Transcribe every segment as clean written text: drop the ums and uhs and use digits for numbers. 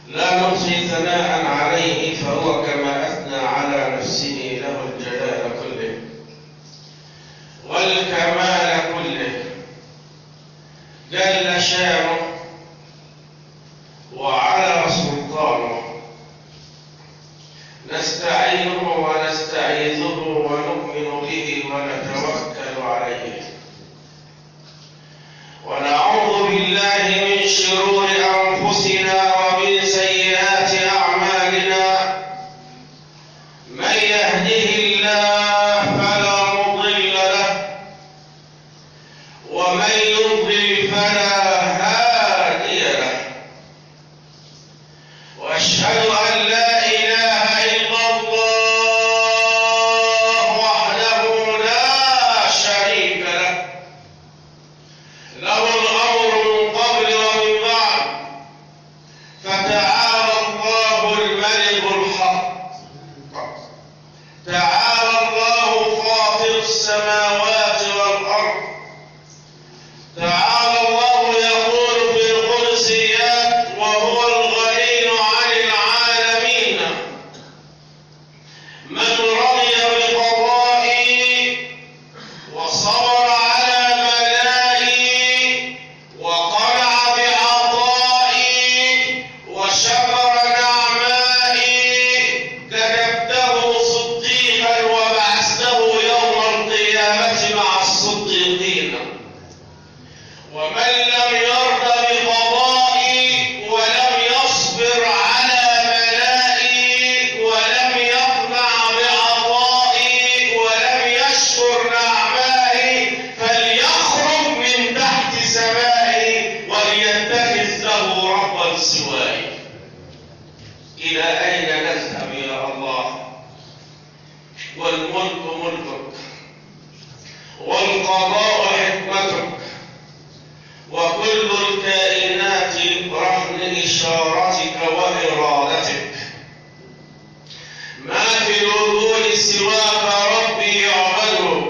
لا نحصي ثناء عليه فهو كما أثنى على نفسه، له الجلال كله والكمال كله، جل شانه وعلى سلطانه. نستعينه ونستعيذه ونؤمن به ونتوكل عليه، ونعوذ بالله من شرور أنفسنا ومن سيئات أعمالنا. من يهده الله فلا مضل له، ومن يضلل فلا هادي له، وأشهد أن لا إله إلا الله وحده لا شريك له، له الأمر من قبل ومن بعد. فتعالى الله الملك الحق، تعالى الله فاطر السماوات والأرض، تعالى الله يقول في القدسيات وهو الغني عن العالمين: من رضي بقضائي وصبر على بلائي وقنع بعطائي وشكر نعمائي، كتبته صديقا وبعثته يوم القيامة مع الصديقين. ومن لم يرض بقضائي ولم يصبر على بلائي ولم يقنع بعطائي ولم يشكر نعمائي، فليخرج من تحت سمائي وليتخذ له ربا سواي. إلى أين نذهب يا الله؟ والملك ملكك، والقضاء حكمتك، وكل الكائنات رهن إشارتك وإرادتك. ما في الوجود سواك ربي يعبده،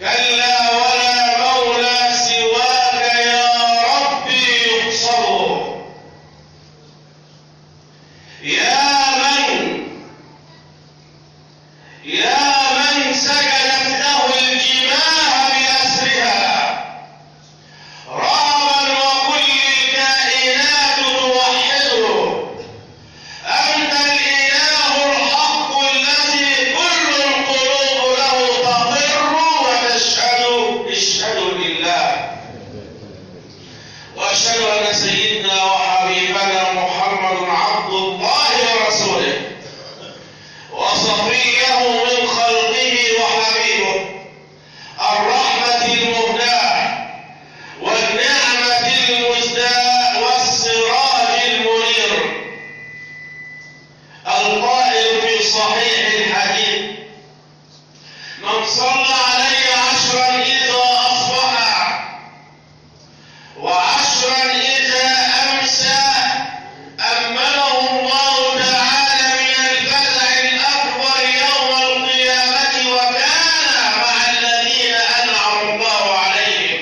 كلا ولا مولى سواك يا ربي يقصده. يا من سجدت له الجباه بأسرها، رغما وكل الكائنات توحده. أنت الإله الحق الذي كل القلوب له تقر وتشهد. اشهدوا لله. وأشهد أن سيدنا وحبيبنا محمد عبد الله ورسوله وصفيه من خلقه وحبيبه، الرحمة المهداة والنعمة المجداة والسراج المنير، القائل في صحيح الحديث: من صلى علي 10 إذا أصبح و10 إذا أمسى أمنه الله تعالى من الفزع الأكبر يوم القيامة، وكان مع الذين أنعم الله عليهم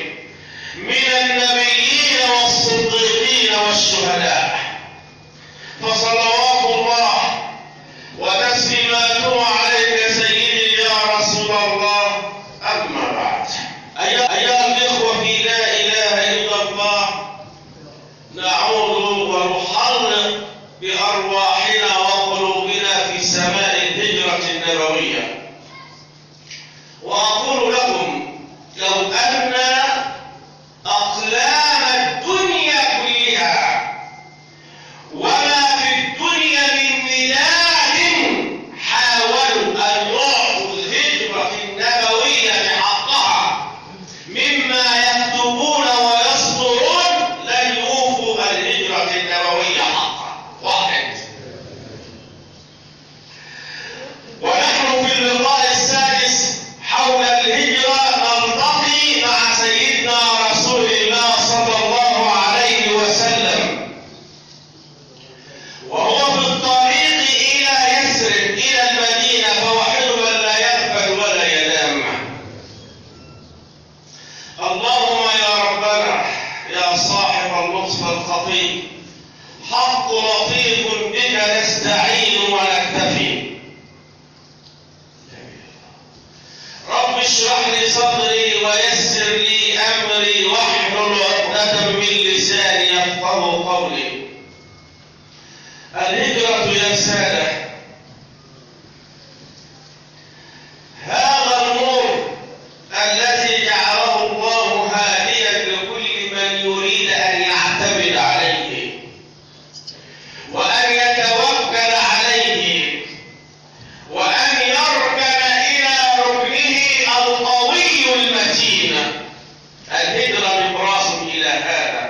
من النبيين والصديقين والشهداء. فصلوات الله وتسليماته عليك سيدي يا رسول الله. أما بعد، أيها الإخوة في لا إله إلا الله، نعود ونحرق بأرواحنا وقلوبنا في سماء الهجرة النبوية، وأقول لكم: لو أن أقلام الدنيا كلها وما في الدنيا من مداد حاولوا أن يعطوا الهجرة النبوية حقها مما يكتبون ويصدرون، لن يوفوا الهجرة النبوية حقها. واحد. ونحن في اللقاء السادس حول الهجرة نلتقي مع سيدنا رسول الله صلى الله عليه وسلم، وهو في الطريق إلى يثرب إلى المدينة، فوحد من لا يغفل ولا ينام. اللهم يا ربنا يا صاحب اللطف الخطير، حق لطيف بك نستعين ونكتفي. رب اشرح لي صدري ويسر لي أمري واحلل عقدة من لساني يفقه قولي. الهجرة يا سادة هذا النور الذي جعله الله هاديا لكل من يريد أن يعتمد عليه وأن يتوكل عليه وأن يركن إلى ركنه القوي المتين. الهجرة مبراس إلى هذا.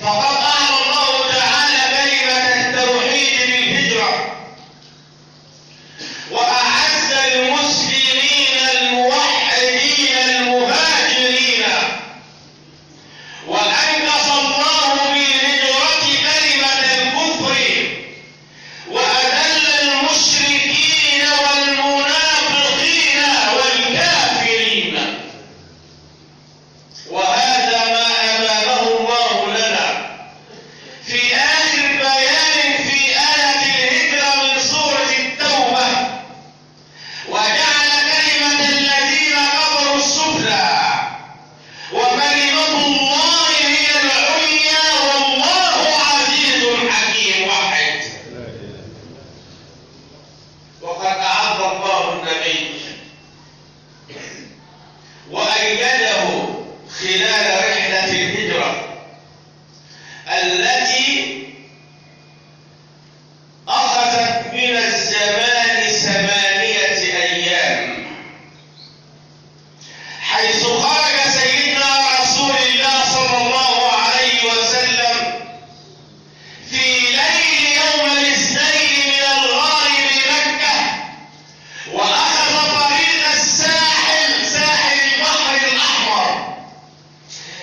فقد أعلى الله تعالى كلمة التوحيد بالهجرة وأعز المسلمين الموحدين المهاجرين، وأنقص الله بالهجرة كلمة الكفر وأذل المشركين والمنافقين والكافرين. وهذا ما أمامه الله لنا في آخر بيان في آية الهجرة من سورة التوبة، وجعل كلمة الذين كفروا السفلى وكلمة الله هي العليا والله عزيز حكيم. واحد. وقد أعز الله النبي وأيده خلال رحلة الهجرة التي أخذت من الزمان 8 أيام، حيث خرج سيدنا رسول الله صلى الله عليه وسلم في ليل يوم الاثنين من الغار بمكة، وأخذ طريق الساحل، ساحل البحر الأحمر،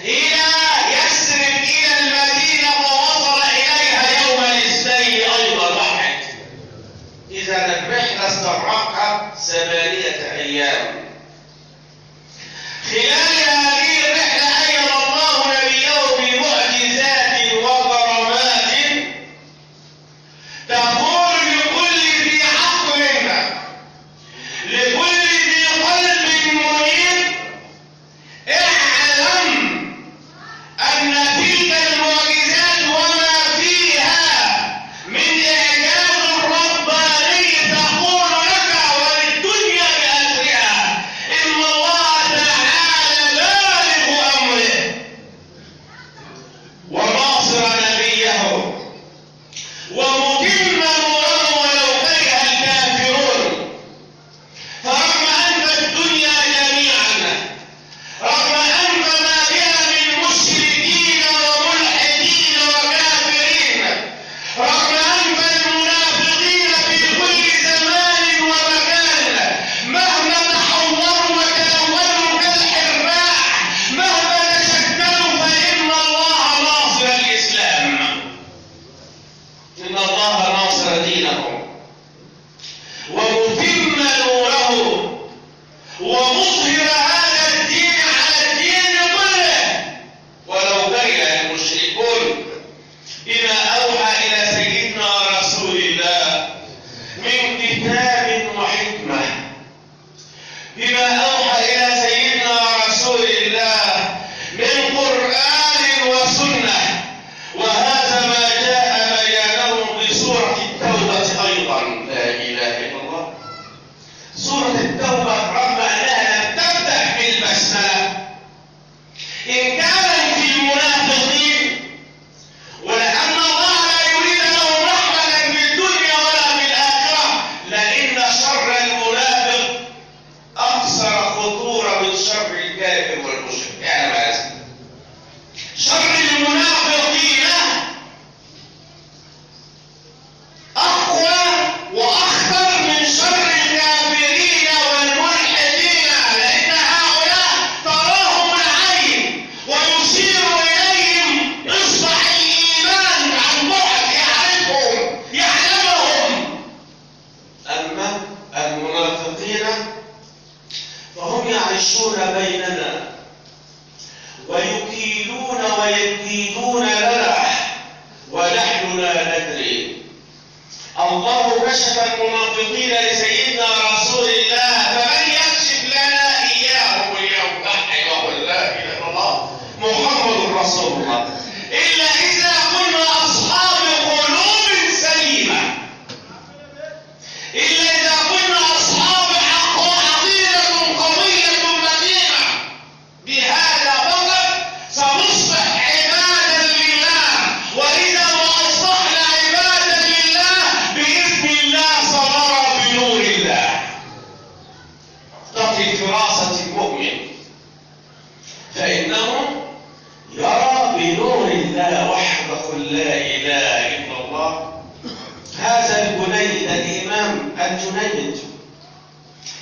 إلى يثرب إلى المدينة، ووصل إليها يوم الاثنين أيضا. واحد. إذا الرحلة استغرقت 8 أيام. خلال هذه الرحلة أيد الله نبيه بمعجزات وكرامات تقول لكل ذي عقل، لكل ذي قلب منيب: اعلم أن تلك المعجزات وما فيها من إعجاز رباني تقول لك وللدنيا بأسرها إن الله تعالى بالغ أمره وناصر نبيه ومتم نوره ولو كره الكافرون. فرغم أن الدنيا جميعا، رغم أن ما بها من مشركين وملحدين وكافرين، رغم أن المنافقين في كل زمان ومكان مهما تحوروا وتلونوا كالحراء، مهما تشكلوا، فإن الله ناصر الإسلام، إن الله ناصر دينه ومتم نوره ومظهر هذا الدين على الدين كله ولو كره المشركون. بما أوحى إلى سيدنا رسول الله من كتاب وحكمة، بما أوحى إلى سيدنا رسول الله من قرآن وسنة. وهذا ما جاء بيانه بسورة التوبة أيضا. لا إله إلا الله. سورة التوبة رغم أنها لم تبدأ بالبسملة إن كان في المنافقين، ولأن الله لا يريد لهم رحمة في الدنيا ولا في الآخرة، لأن شر المنافق أكثر خطورة من شر الكافر والمشرك. اعلم هذا. شر المنافقين أقوى وأخطر من شر الكافرين والملحدين، لأن هؤلاء تراهم العين ويشير إليهم إصبع الإيمان عن بعد، يعرفهم يعلمهم. أما المنافقين فهم يعيشون بيننا ويكيدون ويكيدون لنا كشف المنافقين لسيدنا رسول الله، فمن يكشف لنا إياهم اليوم؟ نحن لا إله إلا الله محمد رسول الله. إلا إذا كنا أصحاب قلوب سليمة، إلا إذا كنا أصحاب حق وعقيدة قوية متينة، بهذا فقط سنصبح عبادا لله. وإذا ما أصبحنا عبادا لله بإذن الله سنرى بنور الله. في فراسة المؤمن فإنه يرى بنور الله وحده لا إله إلا الله. هذا الجنيد الإمام الجنيد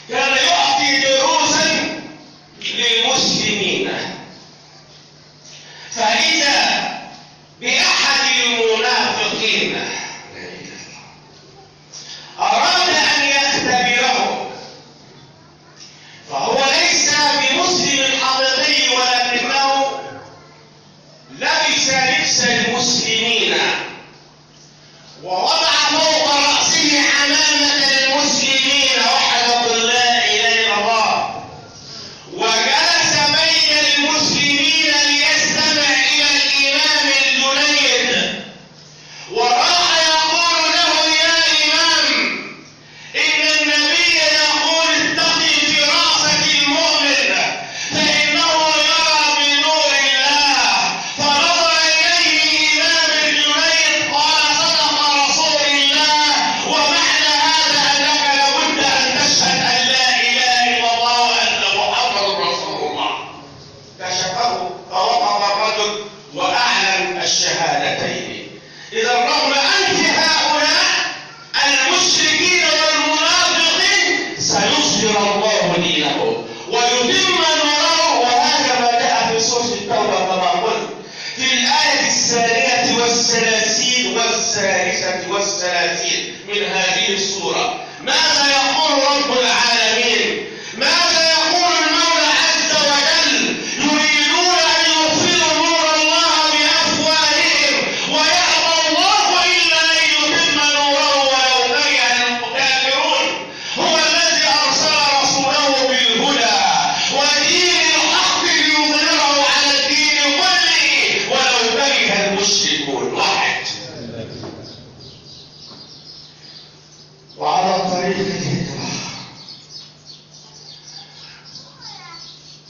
كان يعطي دروسا للمسلمين، فإذا بأحد المنافقين أراد أن يختبره، فهو ليس بمسلم حقيقي ولكنه لبس لبس المسلمين ووضع فوق رأسه حمامة المسلمين وحده لا إله إلا الله، وجلس بين المسلمين ليستمع إلى الإمام الجنيد، وراح يقول له: يا إمام، إن النبي يقول اتقي فراسة المؤمن فإنه يرى بنور الله. فنظر إليه الإمام الجنيد قال: صدق رسول الله، ومعنى هذا أنك لابد أن تشهد أن لا إله إلا الله وأن محمد رسول الله. كشفه فوقف الرجل وأعلن الشهادتين. إذا رغم أنف هؤلاء المشركين والمنافقين سيظهر الله دينه ويتم نوره، وهذا ما جاء في سورة التوبة كما قلت في الآية 32 والثلاثين من هذه السورة. ماذا يقول رب العالمين؟ ماذا يقول المولى عز وجل؟ يريدون أن يطفئوا نور الله بأفواههم ويأبى الله إلا أن يتم نوره ولو كره الكافرون. هو الذي أرسل رسوله بالهدى ودين الحق ليظهره على الدين كله ولو كره المشركون. واحد. وعلى طريق الهجرة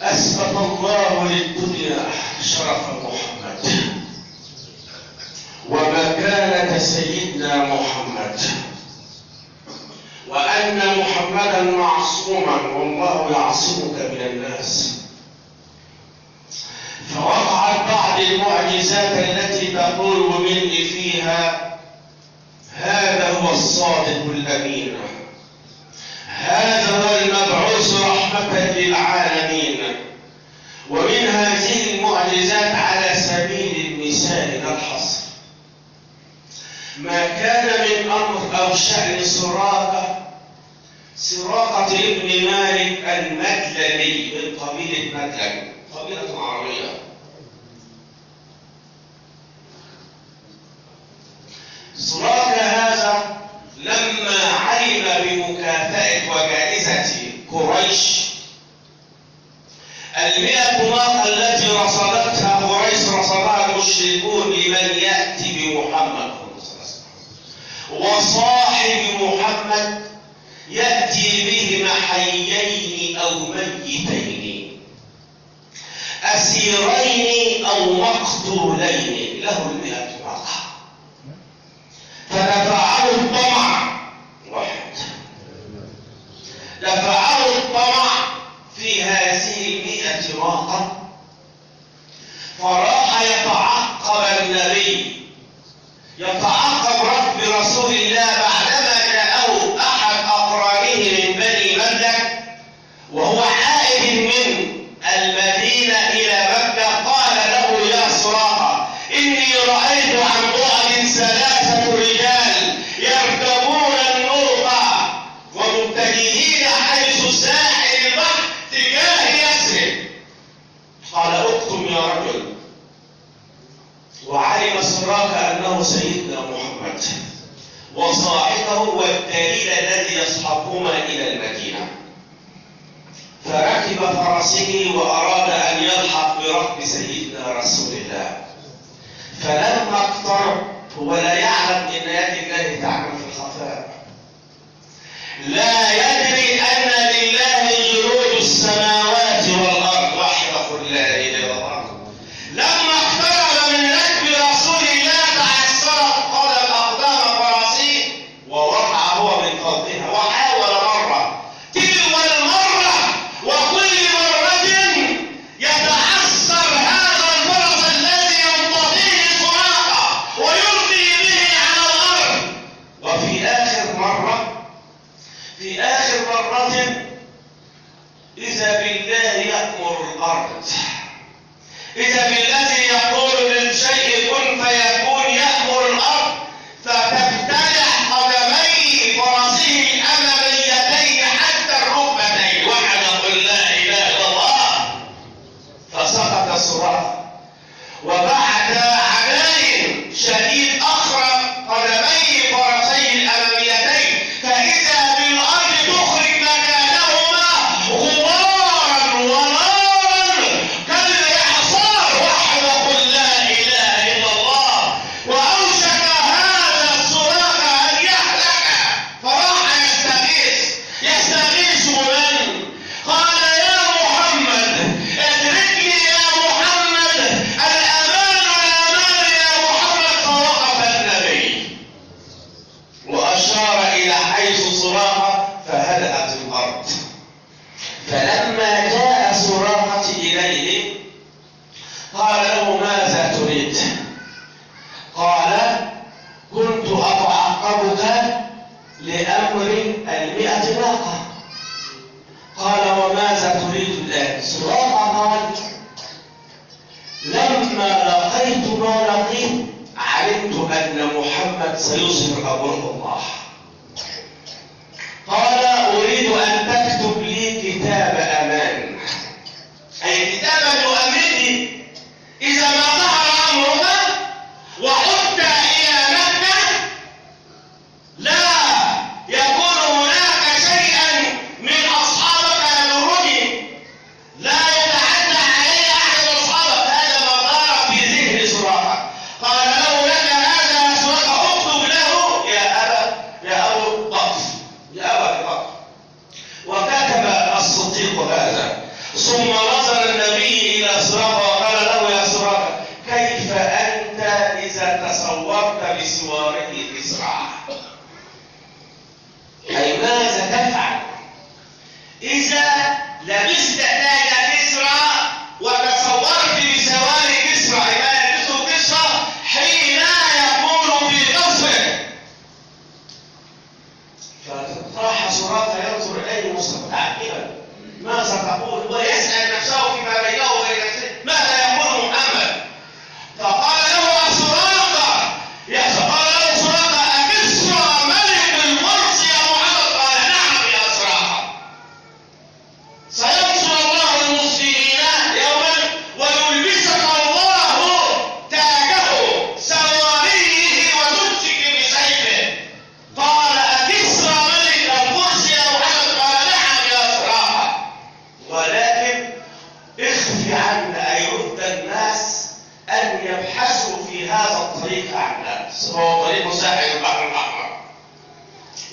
أثبت الله للدنيا شرف محمد ومكانة سيدنا محمد، وأن محمدا معصوما والله يعصمك من الناس. فوقعت بعض المعجزات التي تقول مني فيها: هذا هو الصادق الأمين، هذا هو المبعوث رحمة للعالمين. ومن هذه المعجزات على سبيل المثال لا الحصر ما كان من أمر أو شأن سراقة ابن مالك المدللي من قبيلة مدلل، قبيلة عربية. سراقة هذا لما علم بمكافأة وجائزة قريش 100 ناقة التي رصدتها قريش رصدها المشركون لمن يأتي بمحمد، وصاحب محمد يأتي بهما حيين أو ميتين، أسيرين أو مقتولين، له 100 ناقة. فدفعه الطمع، واحد، دفعه الطمع في هذه 100 ناقة، فراح يتعقب النبي، يتعقب ركب رسول الله بعدما جاءه أحد أقرانه من بني مدلك وهو عائد من المدينة إلى مكة. قال له: يا سراقة، إني رأيت عن بعد 3 رجال يركبون النوقة ومتجهين حيث ساحل البحر تجاه يثرب. قال: اكتم يا رجل. وعلم سراقة أنه سيدنا محمد وصاحبه فرسه وأراد أن يلحق بركب سيدنا رسول الله. فلما اقترب، هو لا يعلم أن يد الله تعمل في الخفاء، لا يدري أن لله جنود السماوات والأرض وحده لا إله إلا الله. لما اقترب من ركب رسول الله تعثرت أقدام فرسه ووقع هو من فوقها، وحاول مرة تلو المرة، وكل مرة يتعثر هذا الفرس الذي يمتطيه سراقة ويلقي به على الأرض. وفي آخر مرة إذا بالله يأمر الأرض، إذا بالذي يقول للشيء كن فيكون يأمر الأرض، فتفتتح قدمي فرسه الأماميتين حتى الركبتين، وحد قل لا إله إلا الله، فسقط سراقة. وبعد عمل شديد أخرج قدمي فرسيه الأماميتين، فإذا بالأرض تخرج مكانهما غبارا ونارا كالإعصار، وحد قل لا إله إلا الله. وأوشك هذا السراقة أن يهلك، فراح يستغيث من؟ قال يا محمد ادركني يا محمد، الأمان يا محمد. فوقف النبي وأشار إلى حيث سراقة فهدأت الأرض. فلما جاء سراقة إليه قال له ماذا تريد؟ قال كنت أتعقبك لأمر 100 ناقة. قال وماذا تريد الآن؟ سراقة قال لما لقيت ما لقيت علمت أن محمد سيظهر أمر الله. قال أريد أن تكتب لي كتاب أمان، أي كتابا يؤمنني إذا ما ظهر أمرك وعدت إلى مكة لا يكون هناك شيئا من أصحابك يضرني، لا يتعدى علي أحد أصحابك. هذا ما دار في ذهن سراقة. قال له لك هذا يا سراقة، اكتب له يا أبو بكر. وكتب الصديق هذا، ثم نظر النبي إلى سراقة وقال له يا سراقة كيف أنت إذا تصورت بسواره كسرى؟ أي ماذا تفعل إذا لبست تاج كسرى وتصورت بسوار كسرى؟ ما يلبسه كسرى حين يكون في قصره. فراح سراقة ينظر إليه مستعجبا ماذا تقول، ويسأل نفسه فيما بينه وبين نفسه ماذا يقول محمد. فقال له سراقة أكسرى ملك الفرس يا محمد؟ قال نعم يا سراقة. سينصر الله المسلمين يوما ويلبسك الله تاجه سواريه وتمسك بسيفه. قال أكسرى ملك الفرس يا محمد؟ قال نعم يا سراقة. ولكن اخفي عنا أن يرد الناس أن يبحثوا في هذا الطريق عنك، هو طريق ساحل البحر الأحمر.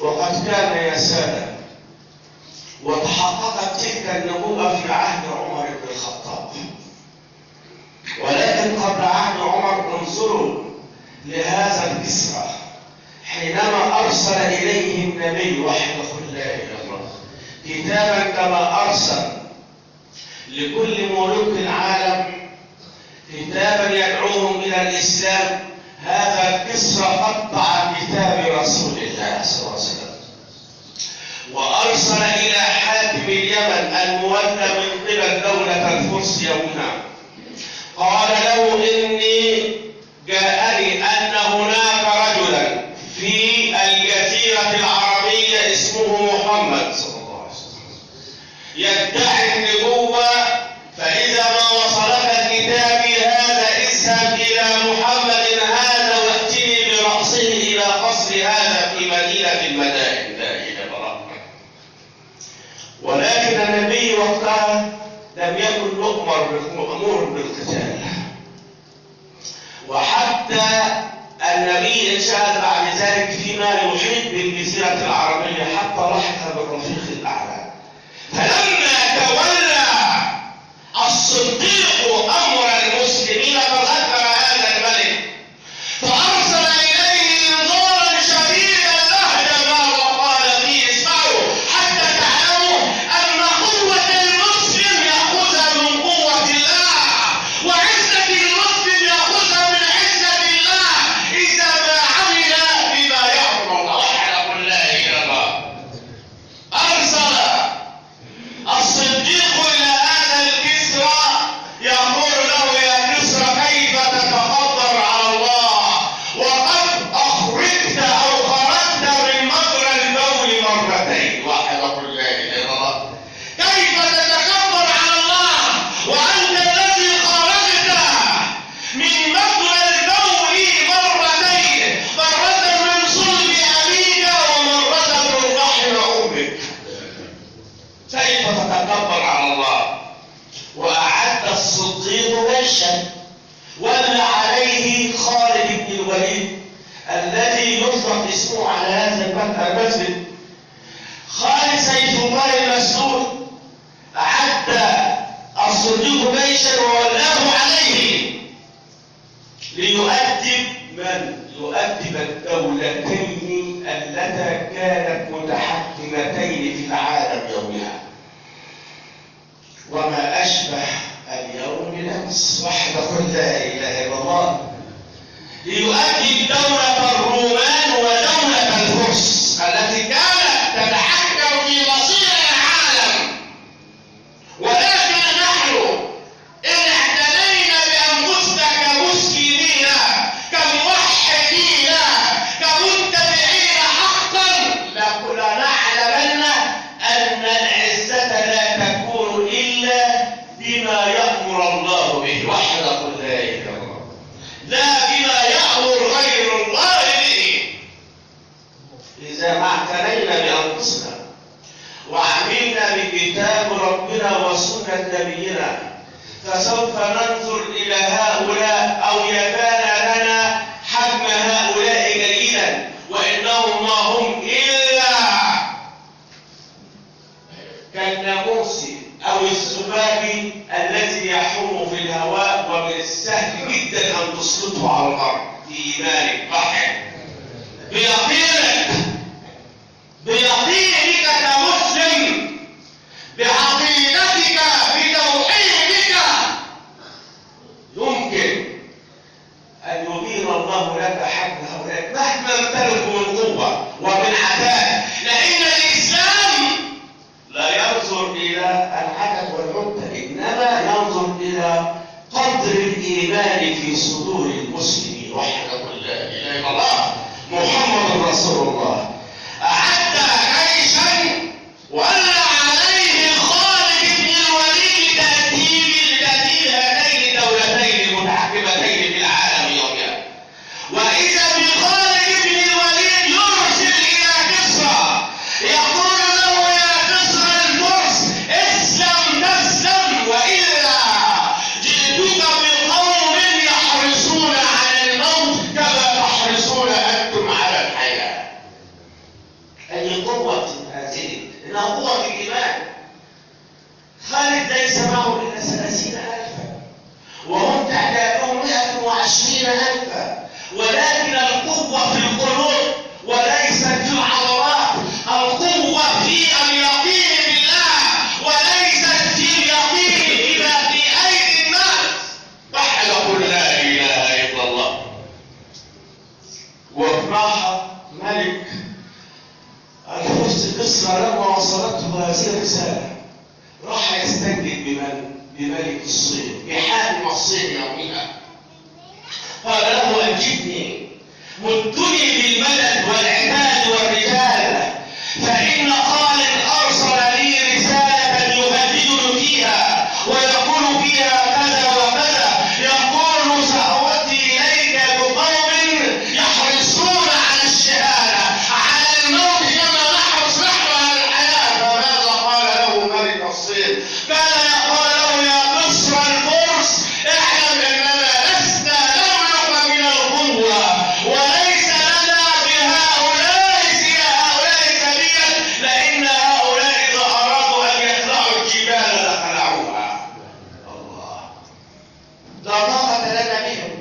وقد كان يا سادة وتحققت تلك النبوءة في عهد عمر بن الخطاب، ولكن قبل عهد عمر انظروا لهذا الكسرى حينما أرسل إليه النبي وحده لا إله إلا الله كتابا كما أرسل لكل ملوك العالم كتابا يدعوهم إلى الإسلام. هذا الكسرى قطع كتاب رسول الله صلى الله عليه وسلم، وأرسل إلى حاكم اليمن المولى من قبل دولة الفرس يومها، قال له إني جاءني أن هناك رجلا في الجزيرة العربية اسمه محمد صلى الله عليه وسلم يدعي النبوة، فإذا ما وصلك كتابي هذا اذهب إلى محمد هذا واتني برأسه إلى قصر هذا في مدينة المدائن. لا إله إلا الله. ولكن النبي وقتها لم لم يكن مأمور بالقتال. وحتى النبي انشأ بعد ذلك فيما يحيط بالجزيرة العربية حتى لحق بالرفيق الأعلى. فلما تولى الصديق أمر المسلمين فذكر هذا الملك فأرسل إليه انذارا شديدا لهجما وقال فيه: اسمعوا حتى تعلموا أن قوة المسلم يأخذها من قوة الله، وعزة المسلم يأخذها من عزة الله إذا ما عمل بما يأمر الله. وحده لا إله إلا الله. أرسل الصديق إلى هذا الكسرى يقول له: يا كسرى كيف تتكبر على الله وقد أخرجت أو خرجت من مجرى البول مرتين. وحده لا إله إلا الله. كيف تتكبر على الله وأنت الذي خرجت من مجرى البول مرتين، مرة من صلب أبيك ومرة من رحم أمك. كيف تتكبر على الله؟ وأعد الصديق جيشا ومن عليه خالد بن الوليد الذي يطلق اسمه على هذا المسجد خالد سيف الله المسلول. أعد الصديق جيشا وولاه عليه ليؤدب من؟ يؤدب الدولتين اللتان كانت متحكمتين في العالم يومها، وما أشبه اليوم بالأمس. وحده لا إله إلا الله. ليؤدب دولة الرومان ودولة الفرس التي كانت تتحكم في مصير العالم. ولكن نحن إن اعتنينا بأنفسنا كمسلمين كموحدين كمتبعين حقا لنعلمن أن العزة لا تكون إلا بما يأمر الله به. وحده لا إله إلا الله. لا بما يأمر غير الله به. إذا ما اعتنينا بأنفسنا وعملنا بكتاب ربنا وسنة نبينا فسوف ننظر إلى هؤلاء أو يبان لنا حجم هؤلاء جيدا، وإنهم ما هم إلا كالناموس أو الذباب الذي يحوم في الهواء، ومن السهل جدا أن تسقطه على الأرض بإيمانك واحد بيقينك كمسلم بعقيدتك بتوحيدك يمكن أن يبين الله لك حجم هؤلاء مهما امتلكوا من قوة ومن عتاد، لأن الإسلام لا ينظر إلى العدد والعدة، إنما ينظر إلى قدر الإيمان في صدور المسلمين. وحده لا إله إلا الله محمد رسول الله. أعد جيشا ولا عليه خالد بن الوليد لتأديب هاتين الدولتين المتحكمتين في العالم يوميا. وإذا بخالد بن الوليد يرسل إلى كسرى يقول له: يا كسرى الفرس اسلم تسلم، وإلا جئتك بقوم يحرصون على الموت كما تحرصون أنتم على الحياة. أي قوة هذه؟ إنها قوة الإيمان. خالد ليس معه إلا 30,000 وهم تعدادهم 120,000، ولكن القوة في القلوب وليست في العضلات. القوة في اليقين بالله وليست في اليقين بما في أيدي الناس. وحده لا إله إلا الله. وراح ملك الفرس كسرى لما وصلته هذه الرسالة راح يستنجد بملك الصين بحاكم الصين يومها. قال له: أجبني، مدني بالمدد والعتاد والرجال، فإن خالد أرسل لي رسالة يهددني فيها ويقول فيها كذا وكذا، يقول: سأودي إليك بقوم يحرصون على الشهادة على الموت كما نحرص نحن على الحياة. فماذا قال له ملك الصين؟ قال له: يا لا طاقة لنا بهم،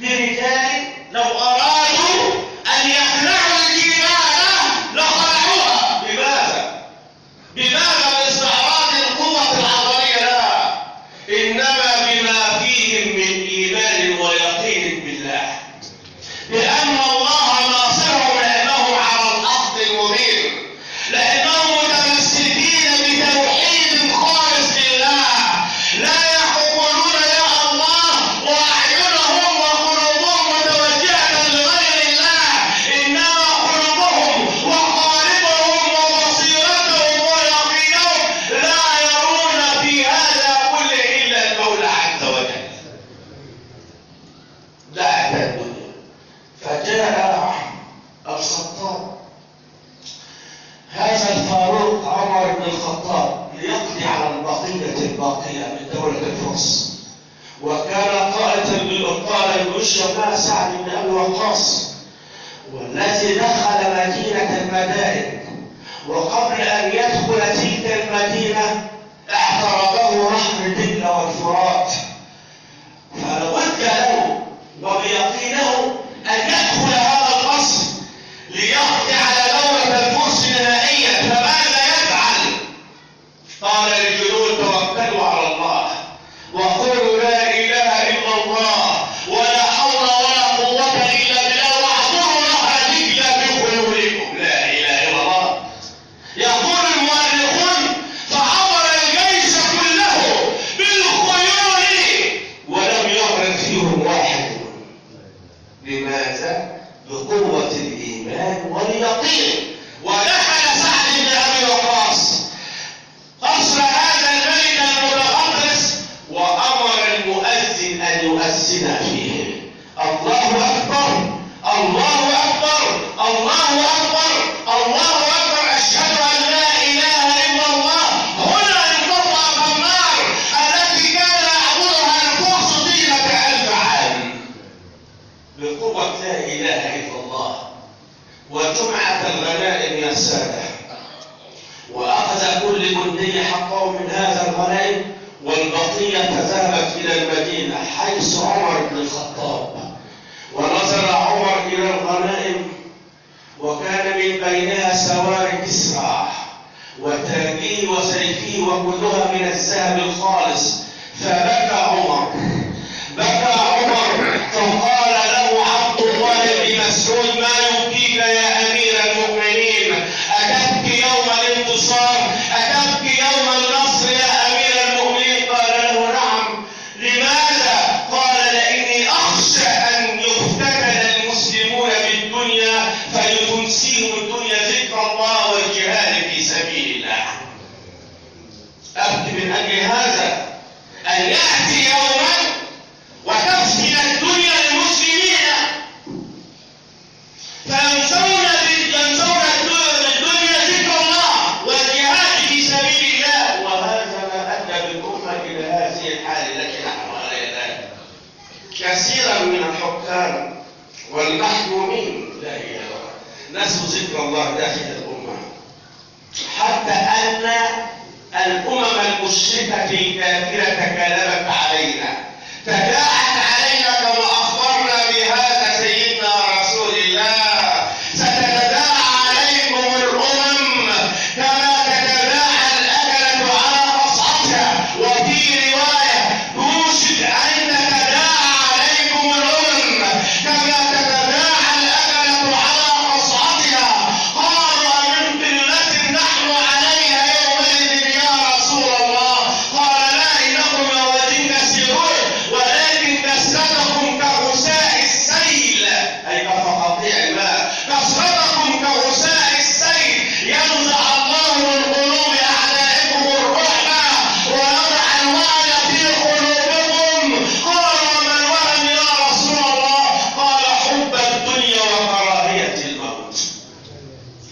برجال لو أرادوا أن يخلعوا الجبال لخلعوها. لماذا؟ بماذا؟ باستعراض القوة العضلية؟ لا، إنما بما فيهم من إيمان ويقين بالله، لأن الله ناصرهم، لأنهم على الحق المبين، لأنهم متمسكين بتوحيد خالص لله، لا يقولون يا الله وأعينهم وقلوبهم متوجهة لغير الله، إنما قلوبهم وقالبهم وبصيرتهم ويقينهم لا يرون في هذا كله إلا المولى عز وجل. لا الدنيا. فجاء الخطاب، هذا الفاروق عمر بن الخطاب، ليقضي على البقية الباقية من دولة الفرس، وكان قائدا للأبطال المشرف سعد بن أبي وقاص، والذي دخل مدينة المدائن، وقبل أن يدخل تلك المدينة اعترضه نهر دجلة والفرات، فلابد له وبيقينه أن يدخل هذا القصر ليقضي على دولة الفرس نهائيا. فماذا يفعل؟ قال للجنود توكلوا على الله وقولوا لا إله إلا الله ولا حول ولا قوة إلا بالله واعبروا نهر دجلة بخيولكم. لا إله إلا الله. يقول المؤرخون فعبر الجيش كله بالخيول ولم يغرق فيهم واحد. لماذا؟ بقوة الإيمان واليقين. ودخل سعد بن أبي وقاص قصر هذا الملك المتغطرس، وأمر المؤذن أن يؤذن فيه: الله أكبر الله أكبر الله أكبر الله أكبر، أشهد أن لا إله إلا الله. هنا انطفأت النار التي كان يعبدها الفرس طيلة 1000 عام بقوة لا إله إلا الله. وجمعت الغنائم يا سادة، وأخذ كل جندي حقه من هذا الغنائم، والبقية ذهبت إلى المدينة حيث عمر بن الخطاب. ونظر عمر إلى الغنائم وكان من بينها سواري كسرى وتاجه وسيفه وكلها من الذهب الخالص. فبكى عمر، بكى عمر، فقال له عبد الله بن مسعود: ما يبكيك يا أمير المؤمنين؟ أتبكي يوم الانتصار؟ أتبكي يوم النصر يا أمير المؤمنين؟ قال له: نعم. لماذا؟ قال: لإني أخشى أن يفتتن المسلمون بالدنيا فيتنسيهم الدنيا ذكر الله والجهاد في سبيل الله. أبكي من أجل هذا، أن يأتي يوما وتفسد الدنيا للمسلمين فينسون بالدنيا ذكر الله والجهاد في سبيل الله. وهذا ما أدى بالأمة إلى هذه الحال التي نحن عليها. كثيرا من الحكام والمحكومين لا إله إلا الله نسوا ذكر الله داخل الأمة، حتى أن الأمم المشركة الكافرة تكالبت علينا، تداعت علينا، كما أخبرنا بهذا سيدنا رسول الله: ستتداعى عليكم الأمم كما تتداعى الأكلة على قصعتها. وفي رواية: يوشك أن تتداعى عليكم الأمم كما تتداعى الأكلة على قصعتها. قالوا: من قلة نحن عليها يومئذ يا رسول الله؟ قال: لا، إنكم يومئذ كثيرون ولكن كثرتكم كغثاء السيل، أي كقطيع الماء. كثرتكم كغثاء السيل، ينزع الله من قلوب أعدائكم الرحمة ويضع الوعد في قلوبكم. قال: وما الوعد يا رسول الله؟ قال: حب الدنيا وكراهية الموت.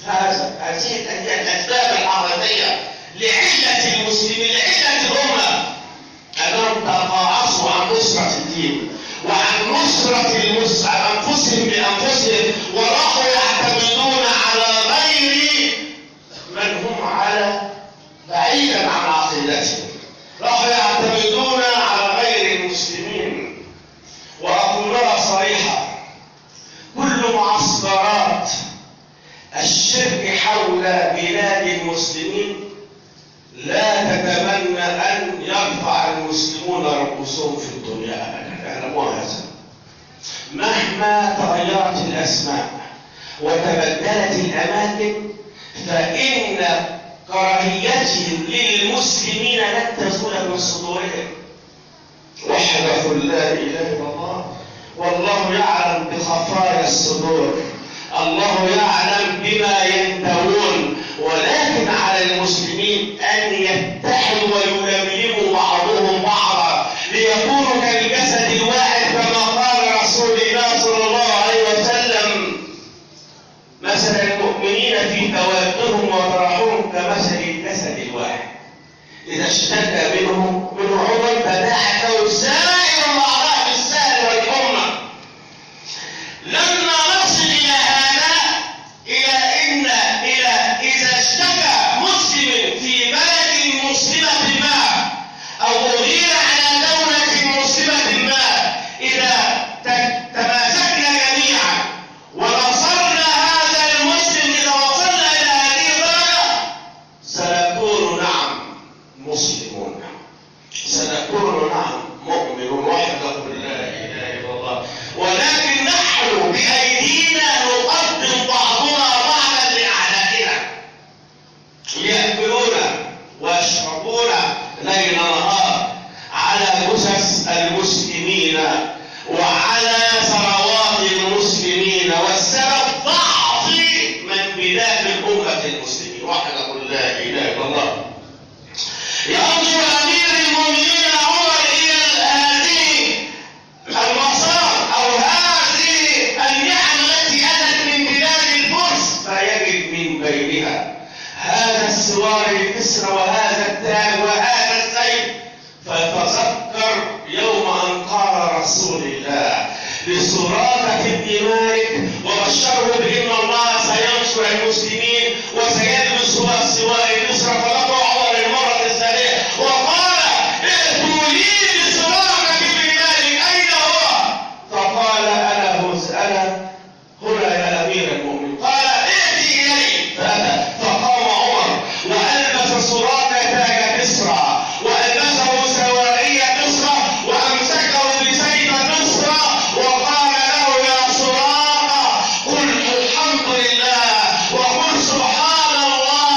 هذه الأسباب الحقيقية لعلة المسلمين، لعلة الأمة، أنهم تقاعسوا عن نصرة الدين وعن نصرة أنفسهم بأنفسهم، وراحوا يعتمدون على غير من هم على بعيدا عن عقيدتهم، راحوا يعتمدون على غير المسلمين لا تتمنى أن يرفع المسلمون رؤوسهم في الدنيا أبدا، اعلموا هذا. مهما تغيرت الأسماء وتبدلت الأماكن فإن كراهيتهم للمسلمين لن تزول من صدورهم. وحده لا إله إلا الله، والله يعلم بخفايا الصدور، الله يعلم بما ينتوون، ولكن على المسلمين أن يتحدوا ويلملموا بعضهم بعضا ليكونوا كالجسد الواحد كما قال رسول الله صلى الله عليه وسلم: مثل المؤمنين في توادهم وتراحمهم كمثل الجسد الواحد، إذا اشتكى منه عضو تداعت له سائر الأعضاء بالسهر والحمى. لما نصل إلى هذا، إلى إذا اشتكى مسلم في بلد مسلمة ما أو أغير على دولة مسلمة ما، إذا تماسكنا جميعا ونصرنا هذا المسلم، إذا وصلنا إلى هذه الدرجة سنكون نعم مسلمون، سنكون نعم مؤمنون. وحده لا إله إلا الله. ولكن نحن بأيدينا نقدم بعضنا بعضا لأعدائنا يأكلون ويشربون ليل نهار على جثث المسلمين وعلى ثروات المسلمين، والسبب ضعف من بداخل أمة المسلمين. وحده لا إله إلا الله. ينظر أمير المؤمنين عمر إلى هذه المسار أو هذه النعم التي أتت من بلاد الفرس، فيجد من بينها هذا السوار الكسرى وهذا التاج وهذا السيف، فيتذكر يوم أن قال رسول الله لسراقة بن مالك وبشره بأن الله سينصر المسلمين وسيلبس السوار الكسرى، فلقى عمر المرة الثانية وقال: ائتوا لي بسراقة بن مالك، أين هو؟ فقال: أنا هنا يا أمير المؤمنين. قال: ائتي إليه. فقام عمر وألبس سراقة تاج كسرى وألبسه سواري كسرى وأمسكه بسيف كسرى وقال له: يا سراقة، قل الحمد لله وقل سبحان الله.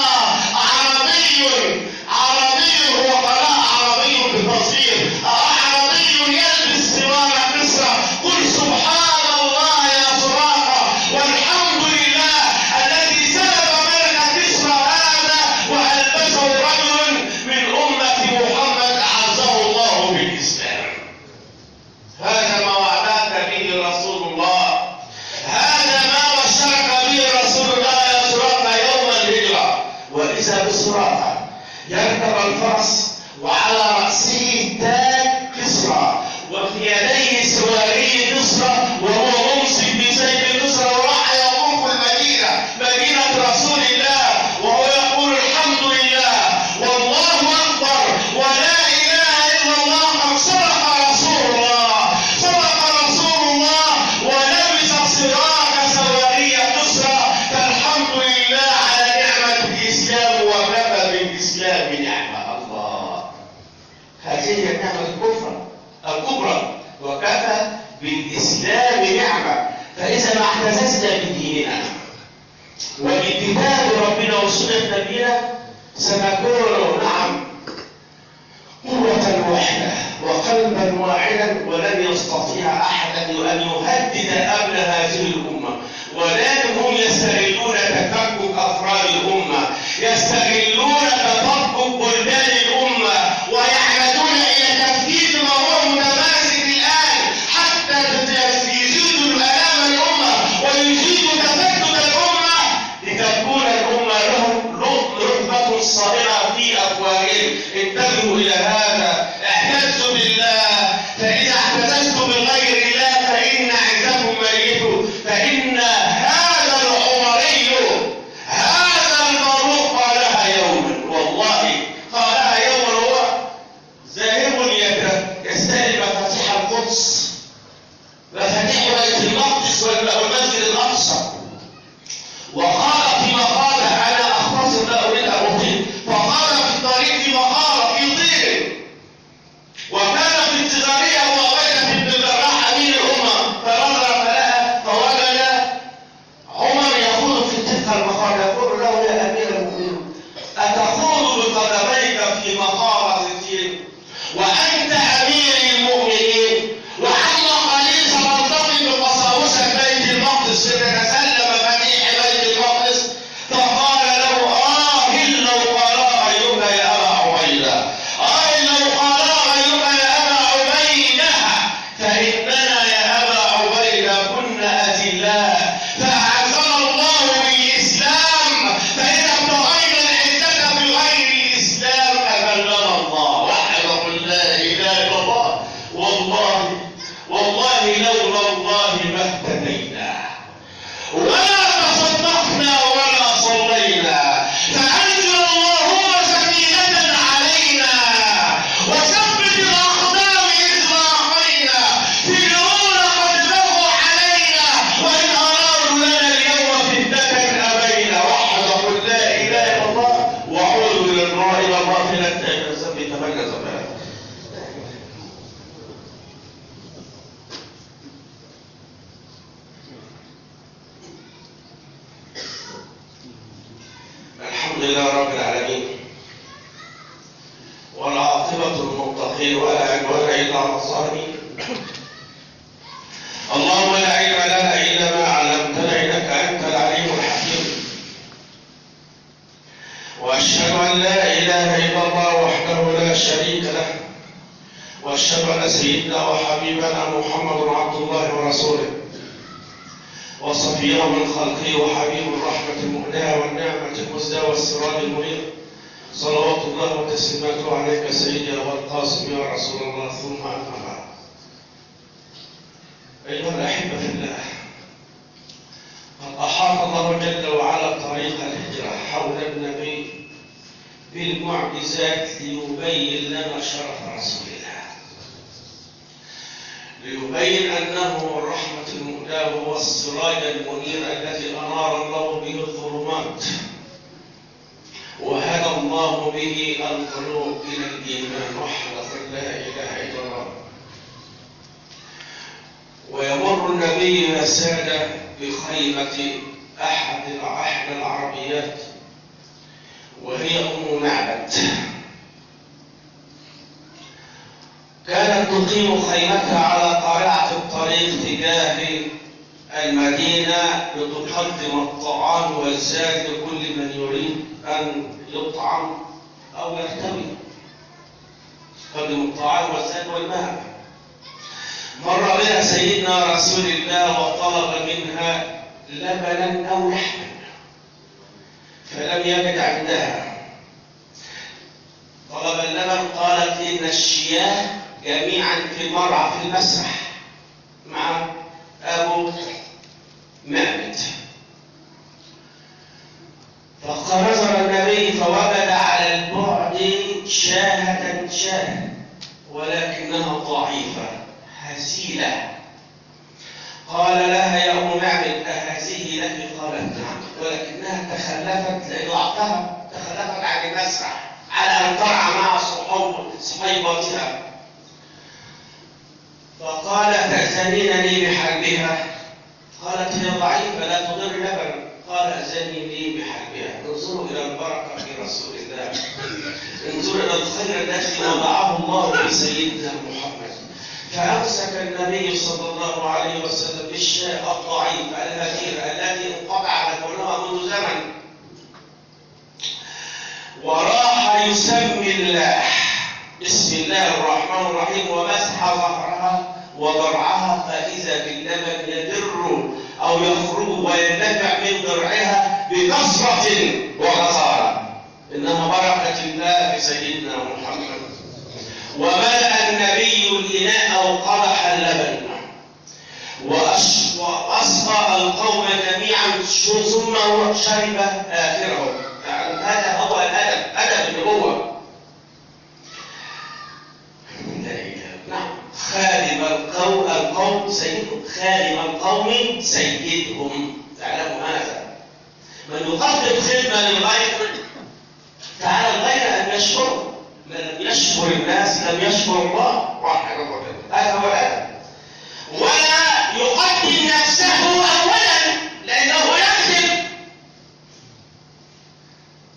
عربي هو قراء عربي بتصغير، عربي يلبس سوار كسرى، قل سبحان الله يا سراقة والحمد لله الذي سلب ملك كسرى هذا وألبسه رجل من أمة محمد أعزه الله بالإسلام. هذا ما وعدك به رسول الله، هذا ما بشرك به رسول الله يا سراقة يوم الهجرة. وإذا بسراقة يركب الفرس وعلى رأسه تاج كسرى وفي يديه سواري كسرى وهو ممسك بسيف كسرى، وراح يطوف المدينة، مدينة رسول الله، وهو يقول: الحمد لله والله أكبر ولا إله إلا الله، قد صدق رسول الله، صدق رسول الله، ولبس سراج سواري كسرى. فالحمد لله على نعمة الإسلام وكفى بالإسلام نعمة. الله، هذه النعمة الكبرى وكفى بالإسلام نعمة. فإذا ما اعتززنا بديننا وبكتاب ربنا وسنة نبينا سنكون نعم قوة واحدة وقلبا واحدا، ولن يستطيع أحد أن يهدد أمن هذه الأمة. ولكن هم يستغلون تفكك أفراد الأمة، يستغلون تفكك بلدان الأمة، ويعمدون إلى تفكيك ما هو متماسك الآن حتى يزيدوا الآلام الأمة ويزيدوا تفتت الأمة لتكون الأمة لهم رتبة صائرة في أفواههم. انتبهوا إلى هذا، اعتزوا بالله، فإذا اعتززتم بغير الله فإن عزكم ميت. فإن هذا العمري هذا المعروف قالها يوما، والله قالها يوما، هو ذاهب يستلم مفاتيح القدس، مفاتيح بيت المقدس والمسجد الأقصى، وقال فيما قال: أنا أختصر لا أريد أن أطيل تتسلم مفاتيح بيت المقدس، فقال له لو قال أيها يا أبا عبيدة، لو قال أيها يا أبا عبيدة، فإننا يا أبا عبيدة كنا أذلاء فأعزنا الله بالإسلام، فإذا ابتغينا العزة بغير الإسلام أذلنا الله. وحده لا إله إلا الله. والله لولا الله ما اهتدينا ولا تصدقنا ولا صلينا، فأنزل اللهم سكينة علينا وثبت الأقدام إذ لاقينا، فرعون قد بغوا علينا وإن أرادوا لنا اليوم فتنة أبينا. وحده لا إله إلا الله. وعوذ بالله إلى الغافلة أن ثبت من زمان. الحمد لله رب العالمين، والعاقبة للمتقين ولا عدوان إلا على الظالمين. اللهم لا علم لنا إلا ما علمتنا إنك أنت العليم الحكيم. وأشهد أن لا إله إلا الله وحده لا شريك له، وأشهد أن سيدنا وحبيبنا محمد عبد الله ورسوله وصفيه من خلقه وحبيب الرحمة المهداة والنعمة المزدى والسراج المنير، صلوات الله وتسليماته عليك سيدي أبا القاسم يا رسول الله. ثم أما بعد، أيها الأحبة في الله، قد أحاط الله جل وعلا طريق الهجرة حول النبي بالمعجزات ليبين لنا شرف رسول الله، ليبين أنه الرحمة المهداة والسراج المنير الذي أنار الله به الظلمات وهدى الله به القلوب إلى الإيمان. وحده لا إله إلا الله. ويمر النبي يا سادة بخيمة أحد العربيات وهي أم معبد، كانت تقيم خيمتها على قارعة الطريق تجاه المدينة لتقدم الطعام والزاد لكل من يريد أن يطعم أو يرتوي. تقدم الطعام والزاد والماء. مر بها سيدنا رسول الله وطلب منها لبنا أو لحما فلم يجد عندها. طلب اللبن، قالت إن الشياه جميعا في المرعى في المسرح مع أبو معبد. فنظر النبي فوجد على البعد شاة ولكنها ضعيفة هزيلة. قال لها يا أم معبد أهذه لك؟ قالت نعم، ولكنها تخلفت لأن وقتها تخلفت عن المسرح على أن ترعى مع صحيباتها. فقال تأذنين لي بحلبها؟ قالت هي ضعيفة لا تضر لبنا. قال أذني لي بحلبها. انظروا إلى البركة في رسول الله، انظروا إلى الخير الذي وضعه الله في سيدنا محمد. فأمسك النبي صلى الله عليه وسلم بالشاة الضعيفة الهزيلة التي انقطع لبنها منذ زمن، وراح يسمي الله بسم الله الرحمن الرحيم، ومسح ظهرها وضرعها، فإذا باللبن يدر أو يخرج ويندفع من ضرعها بكثرة وغزارة. إنها بركة الله في سيدنا محمد. وملأ النبي الإناء أو قدح اللبن وأسقى القوم جميعا ثم شرب آخره. يعني هذا هو الأدب، أدب النبوة. نعم، خادم القوم سيدهم، خادم القوم سيدهم. تعلموا هذا، من يقدم خدمة للغير فعلى الغير أن يشكره. من لم يشكر الناس لم يشكر الله. هذا هو الأدب. ولا يقدم نفسه أولا لأنه يخدم.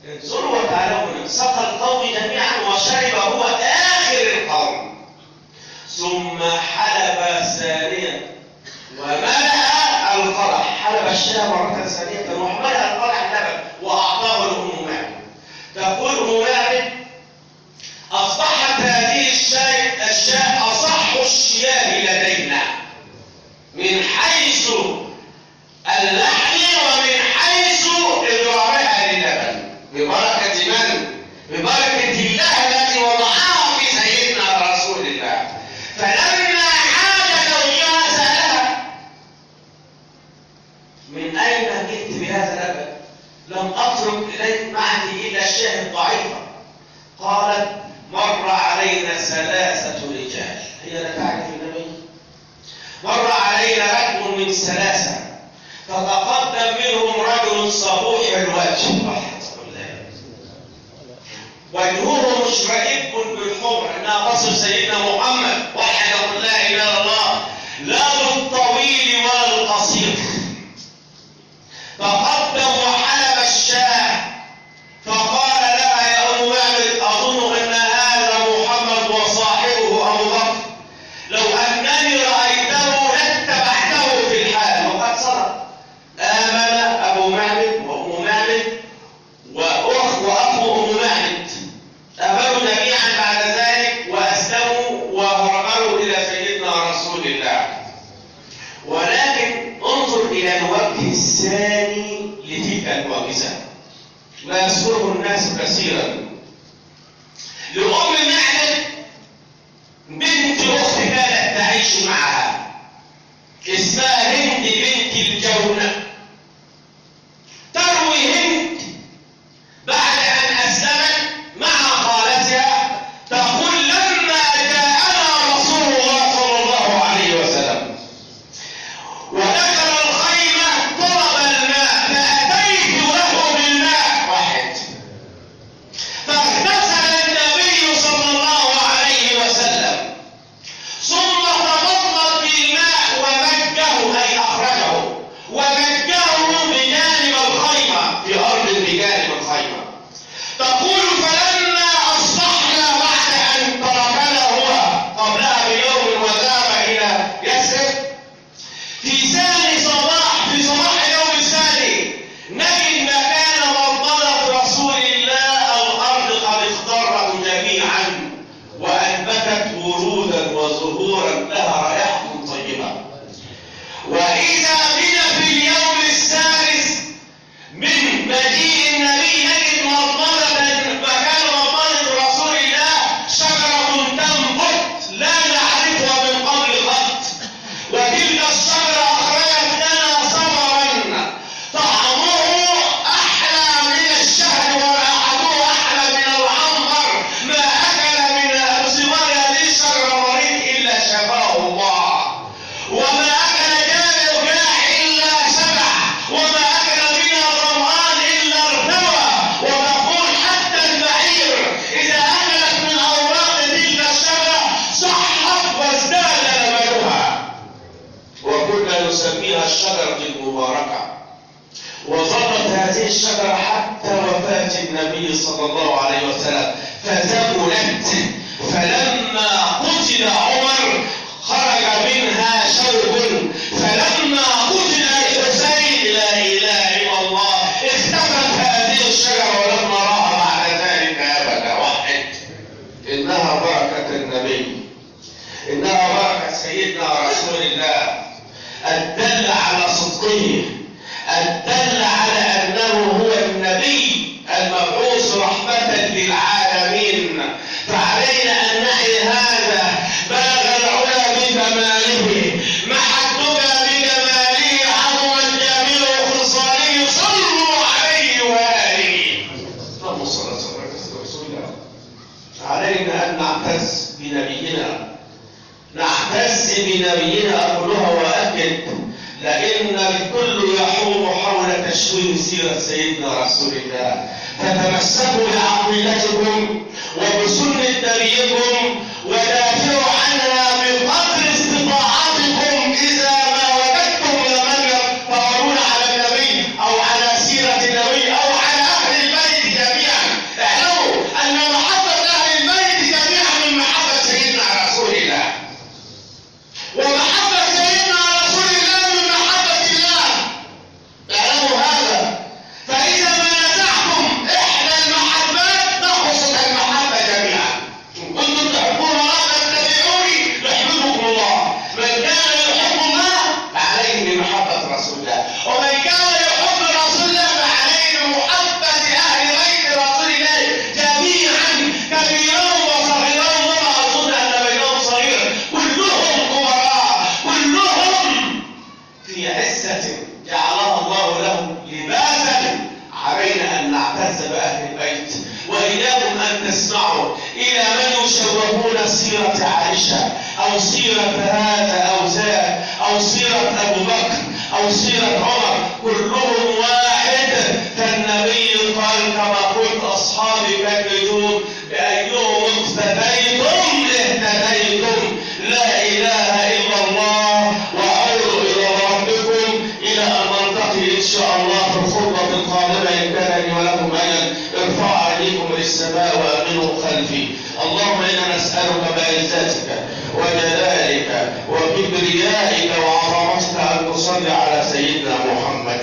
انظروا وتعالوا، سقى القوم جميعا وشرب هو آخر القوم، ثم حلب ثانيا وملأ القدح. حلب الشاة مرة ثانية وحملها طلع اللبن وأعطاه لأم مالك. تقول أم مالك: أصبحت هذه الشاة أصح الشياه لدينا من حيث اللحم ومن حيث إضرارها للبن، ببركة من؟ ببركة الله التي وضعها في سيدنا رسول الله. فلما حاج زوجها سألها: من أين جئت بهذا اللبن؟ لم أترك إليك معك إلا الشاة الضعيفة. قالت: مر علينا 3 رجال. هي لا تعرف النبي. مر علينا ركب من 3، فتقدم منهم رجل صبوح الوجه، وجهه مشرئب بالحمر، انها تصف سيدنا محمد وحده لا اله الا الله، لا بالطويل ولا القصير. تقدم وحلب الشاة، فقال لها: يا ام مالك، اظن ان هذا محمد وصاحبه ابو بكر، لو انني رايته لاتبعته في الحال. وقد صدق. امن ابو مالك وام مالك واخو ام مالك، امنوا جميعا بعد ذلك واسلموا وهربوا الى سيدنا رسول الله. ولكن انظر الى الوجه الثاني لتلك المعجزه، لا يذكره الناس كثيرا. لأم مالك بنت أخت كانت تعيش معها، اسمها هند بنت الجونة. تروي هند بعد أن أسلمت مع خالتها، تقول: لما جاءنا رسول الله صلى الله عليه وسلم ودخل الخيمة طلب الماء، فأتيت له بالماء واحد، فاغتسل النبي صلى الله عليه وسلم، ثم تمضمض بالماء ومجه، أي أخرجه ومجه بجانب الخيمة، في أرض بجانب الخيمة. تقول: فلما أصبحنا بعد أن تركنا هو قبلها بيوم وذهب إلى يثرب، في صباح اليوم الثاني نجد مكان مضمضة رسول الله الأرض قد اخضرت جميعا وأنبتت ورودا وزهورا لها رائحة طيبة. وإذا بنا في اليوم الثالث من مجيء النبي نجد مكان مضمضة رسول الله شجرة تنبت لا نعرفها من قبل قط، وتلك الشجرة أخرجت لنا ثمرا طعمه أحلى من الشهد ورائحته أحلى من العنبر، ما أكل من ثمار هذه الشجرة مريض إلا شفاه الله، وما أكل جائع إلا شبع، وما أكل منها ظمآن إلا ارتوى. وتقول: حتى البعير إذا أكلت من أوراق تلك الشجرة صحت وازداد لبنها. وكنا نسميها الشجرة المباركة. وظلت هذه الشجرة حتى وفاة النبي صلى الله عليه وسلم، فثمرت. فلما قتل عمر خرج منها شوك، فلما قتل الحسين لا اله الا الله اختفت هذه الشجره ولم نراها بعد ذلك ابدا. واحد، انها بركه النبي، انها بركه سيدنا رسول الله، الدل على صدقه، الدل على انه هو النبي المبعوث رحمه للعالمين. فعلينا ان نحيي هذا. بلغ العلا بكماله، محدك بجماله، عظم الجميل وخصاله، صلوا عليه واله. اللهم صل وسلم على رسول الله. علينا ان نعتز بنبينا، نعتز بنبينا. اقولها واكد، لان الكل يحوم حول تشويه سيره سيدنا رسول الله. فتمسكوا بعقيدتكم وبسنه نبيكم ودافعوا عنها بقدر استطاعتكم. اذا ما وجدتم لمن يتطاولون على النبي او على سيره النبي او على اهل البيت جميعا، اعلموا ان محبه اهل البيت جميعا من محبه سيدنا رسول الله، ومحبه سيدنا رسول الله من محبه الله. عائشة أو سيرة هذا أو ذاك أو سيرة أبو بكر أو سيرة عمر، كلهم واحد. فالنبي قال كما قلت أصحابي كالنجوم بأيهم اقتديتم اهتديتم. لا إله إلا الله، وأعود إلى ربكم إلى أن نلتقي إن شاء الله في الخطبة القادمة إن كان لي ولكم أجل. ارفع أيديكم للسماء وأمنوا خلفي. اللهم إنا نسألك بعزتك وجلالك وكبريائك وعظمتك أن تصلي على سيدنا محمد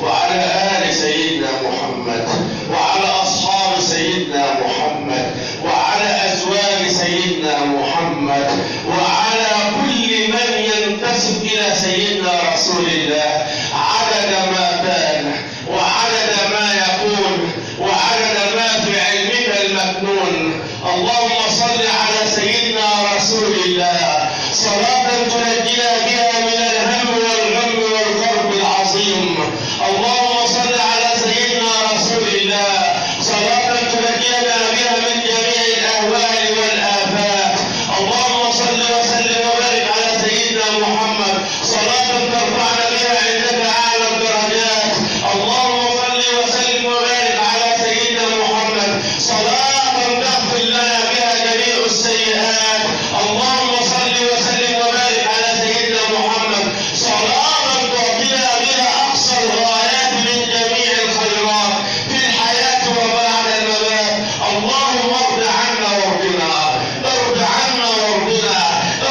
وعلى آل سيدنا محمد وعلى أصحاب سيدنا محمد وعلى أزواج سيدنا محمد وعلى كل من ينتسب إلى سيدنا رسول الله، عدد ما كان وعدد ما يكون وعدد ما في علمك المكنون. اللهم صل على سيدنا رسول الله صلاة تنجينا بها من الهم والغم والكرب العظيم. اللهم صل على سيدنا رسول الله صلاة تنجينا بها من جميع الأهوال والآفات. اللهم صل وسلم وبارك على سيدنا محمد صلاة ترفعنا بها عندك أعلى الدرجات. اللهم صل وسلم وبارك على سيدنا محمد صلاة تغفر لنا بها جميع السيئات. اللهم صل وسلم وبارك على سيدنا محمد صلاة تعطينا بها أقصى الغايات من جميع الخيرات في الحياة وبعد الممات. اللهم ارض عنا وارضنا، ارض عنا وارضنا،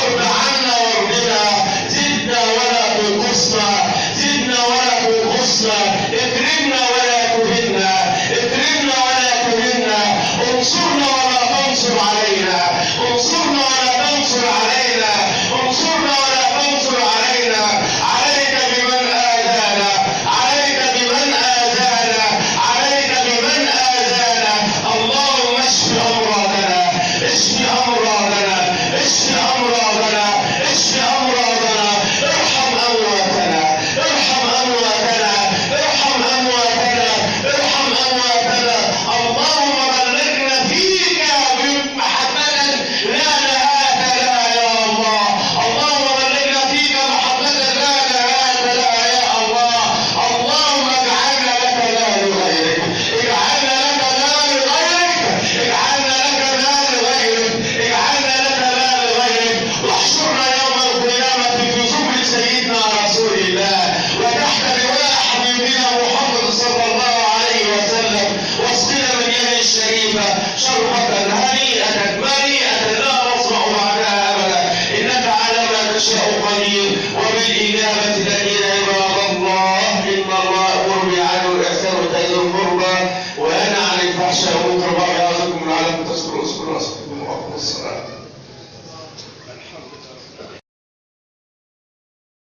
ارض عنا وارضنا. زدنا ولا تنقصنا، زدنا ولا تنقصنا. اكرمنا ولا تهنا، اكرمنا ولا تهنا. انصرنا ولا تنصر علينا، انصرنا ولا تنصر علينا، انصرنا ولا تنصر علينا. عليك بمن آذانا، عليك بمن آذانا، عليك بمن آذانا. اللهم اشف أمراضنا، اشف أمراضنا، اشف أمراضنا، اشف أمراضنا. ارحم أمواتنا، ارحم أمواتنا، ارحم أمواتنا، ارحم أمواتنا. اللهم بلغنا فيك محبة لا نهاية لها يا الله. اللهم بلغنا فيك محبة لا نهاية لها يا الله. اللهم اجعلنا لك لا لغيرك، اجعلنا لك لا لغيرك، اجعلنا لك لا لغيرك، اجعلنا لك لا لغيرك. واحشرنا يوم القيامة في زمرة سيدنا رسول الله وتحت لواء حبيبنا محمد صلى الله عليه وسلم. واسقنا من يده الشريفة شربة هنيئة مريئة لا نصنع بعدها أبدا. إنك على ما تشاء قدير وبالإجابة